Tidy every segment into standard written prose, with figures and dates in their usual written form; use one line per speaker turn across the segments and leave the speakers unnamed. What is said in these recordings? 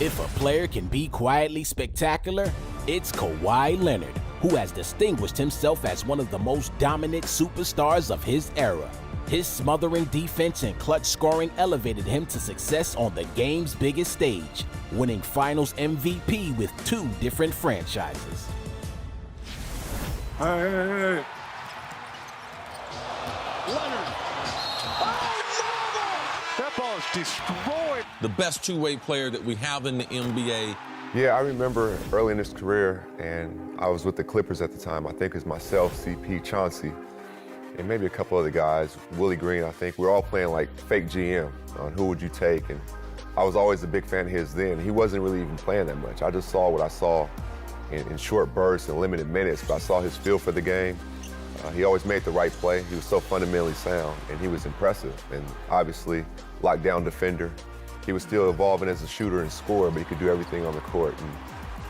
If a player can be quietly spectacular, it's Kawhi Leonard, who has distinguished himself as one of the most dominant superstars of his era. His smothering defense and clutch scoring elevated him to success on the game's biggest stage, winning Finals MVP with 2 different franchises.
Leonard. That ball is destroyed.
The best two-way player that we have in the NBA.
Yeah, I remember early in his career, and I was with the Clippers at the time. I think it was myself, CP, Chauncey, and maybe a couple other guys, Willie Green, I think. We were all playing like fake GM on who would you take, and I was always a big fan of his then. He wasn't really even playing that much. I just saw what I saw in short bursts and limited minutes, but I saw his feel for the game. He always made the right play. He was so fundamentally sound, and he was impressive, and obviously lockdown defender. He was still evolving as a shooter and scorer, but he could do everything on the court. And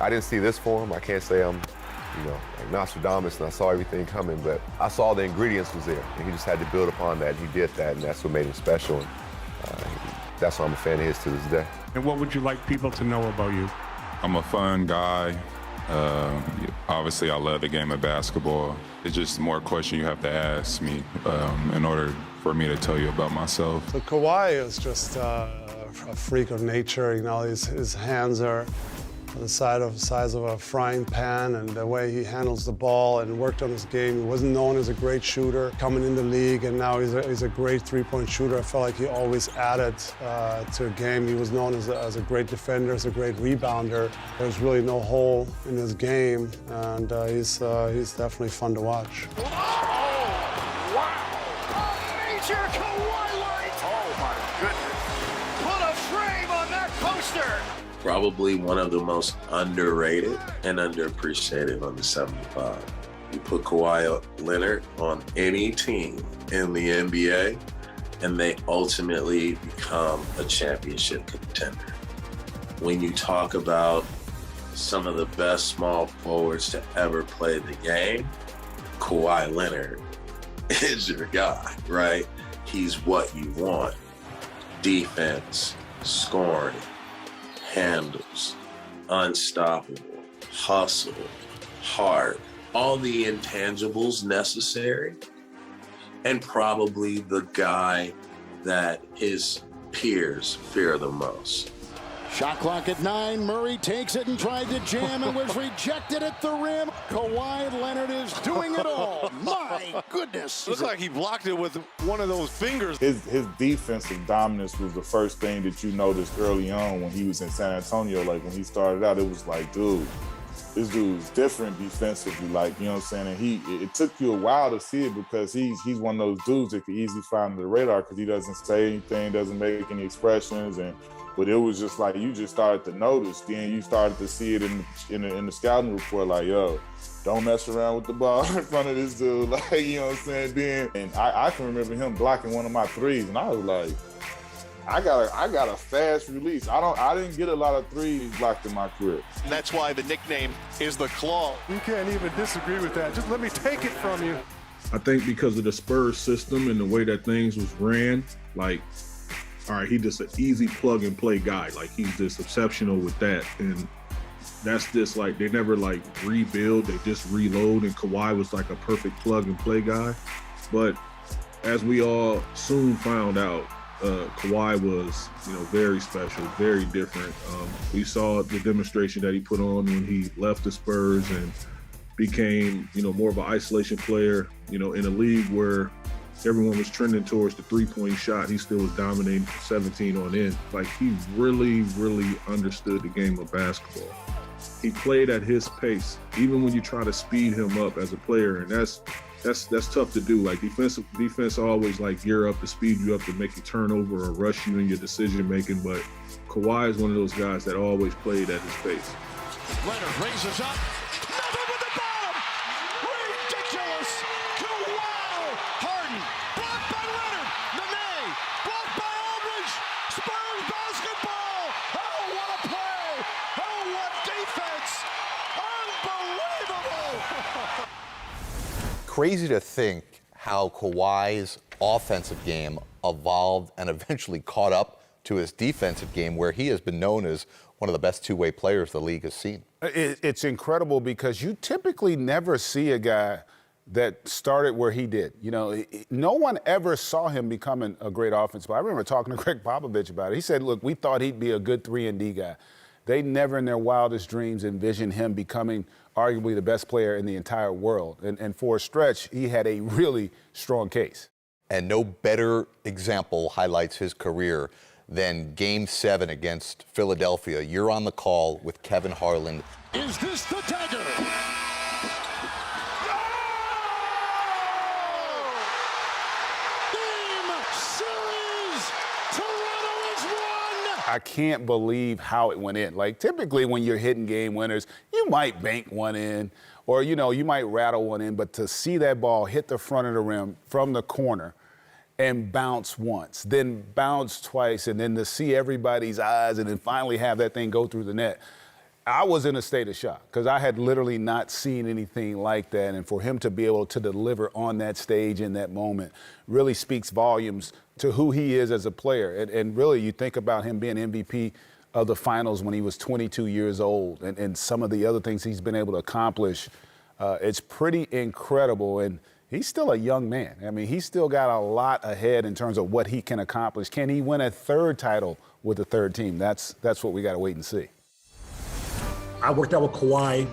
I didn't see this for him. I can't say I'm, like Nostradamus and I saw everything coming, but I saw the ingredients was there, and he just had to build upon that, and he did that, and that's what made him special. And that's why I'm a fan of his to this day.
And what would you like people to know about you?
I'm a fun guy. Obviously, I love the game of basketball. It's just more questions you have to ask me in order for me to tell you about myself.
So Kawhi is just a freak of nature. His hands are the size of a frying pan, and the way he handles the ball and worked on his game. He wasn't known as a great shooter coming in the league, and now he's a great three-point shooter. I felt like he always added to a game. He was known as a great defender, as a great rebounder. There's really no hole in his game, and he's definitely fun to watch.
Oh, wow! Major Kawhi light! Oh, my goodness. Put a frame on that poster!
Probably one of the most underrated and underappreciated on the 75. You put Kawhi Leonard on any team in the NBA, and they ultimately become a championship contender. When you talk about some of the best small forwards to ever play the game, Kawhi Leonard is your guy, right? He's what you want. Defense, scoring, handles, unstoppable, hustle, heart, all the intangibles necessary, and probably the guy that his peers fear the most.
Shot clock at 9. Murray takes it and tried to jam and was rejected at the rim. Kawhi Leonard is doing it all. My goodness.
Looks like he blocked it with one of those fingers.
His defensive dominance was the first thing that you noticed early on when he was in San Antonio. Like when he started out, it was like, dude, this dude's different defensively. Like, you know what I'm saying? And it took you a while to see it because he's one of those dudes that could easily fly under the radar because he doesn't say anything, doesn't make any expressions, but it was just like you just started to notice. Then you started to see it in the scouting report, like, yo, don't mess around with the ball in front of this dude. Like, you know what I'm saying? Then, and I can remember him blocking one of my threes, and I was like, I got a fast release. I didn't get a lot of threes blocked in my career.
And that's why the nickname is the Claw.
You can't even disagree with that. Just let me take it from you.
I think because of the Spurs system and the way that things was ran, like, all right, he's just an easy plug and play guy. Like, he's just exceptional with that. And that's just like, they never like rebuild, they just reload. And Kawhi was like a perfect plug and play guy. But as we all soon found out, Kawhi was, very special, very different. We saw the demonstration that he put on when he left the Spurs and became, more of an isolation player, in a league where everyone was trending towards the three-point shot. He still was dominating 17 on in. Like, he really, really understood the game of basketball. He played at his pace, even when you try to speed him up as a player, and that's tough to do. Like, defense always like gear up to speed you up to make you turn over or rush you in your decision making. But Kawhi is one of those guys that always played at his pace.
Leonard raises up. Nothing but the bottom. Ridiculous. Kawhi. Harden. Blocked by Leonard. Nene. Blocked by Aldridge. Spurs basketball. Oh, what a play. Oh, what defense. Unbelievable.
Crazy to think how Kawhi's offensive game evolved and eventually caught up to his defensive game, where he has been known as one of the best two-way players the league has seen.
It's incredible because you typically never see a guy that started where he did. You know, no one ever saw him becoming a great offensive player. I remember talking to Greg Popovich about it. He said, look, we thought he'd be a good 3-and-D guy. They never in their wildest dreams envisioned him becoming arguably the best player in the entire world. And for a stretch, he had a really strong case.
And no better example highlights his career than Game 7 against Philadelphia. You're on the call with Kevin Harlan.
Is this the dagger?
I can't believe how it went in. Like, typically when you're hitting game winners, you might bank one in or, you know, you might rattle one in. But to see that ball hit the front of the rim from the corner and bounce once, then bounce twice, and then to see everybody's eyes and then finally have that thing go through the net, I was in a state of shock because I had literally not seen anything like that. And for him to be able to deliver on that stage in that moment really speaks volumes to who he is as a player. And really, you think about him being MVP of the finals when he was 22 years old and some of the other things he's been able to accomplish. It's pretty incredible. And he's still a young man. I mean, he's still got a lot ahead in terms of what he can accomplish. Can he win a third title with the third team? That's what we got to wait and see.
I worked out with Kawhi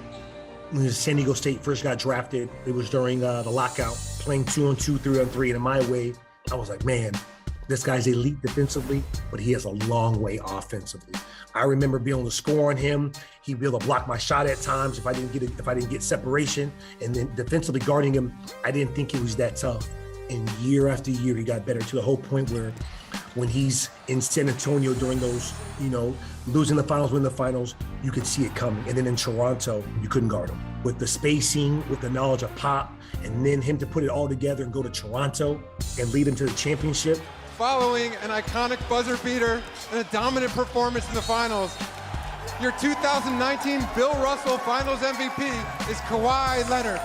when San Diego State first got drafted. It was during the lockout, playing 2-on-2, 3-on-3. And in my way, I was like, man, this guy's elite defensively, but he has a long way offensively. I remember being able to score on him. He'd be able to block my shot at times if I didn't get separation. And then defensively guarding him, I didn't think he was that tough. And year after year, he got better to the whole point where when he's in San Antonio during those, you know, losing the finals, winning the finals, you could see it coming. And then in Toronto, you couldn't guard him. With the spacing, with the knowledge of Pop, and then him to put it all together and go to Toronto and lead him to the championship.
Following an iconic buzzer beater and a dominant performance in the finals, your 2019 Bill Russell Finals MVP is Kawhi Leonard.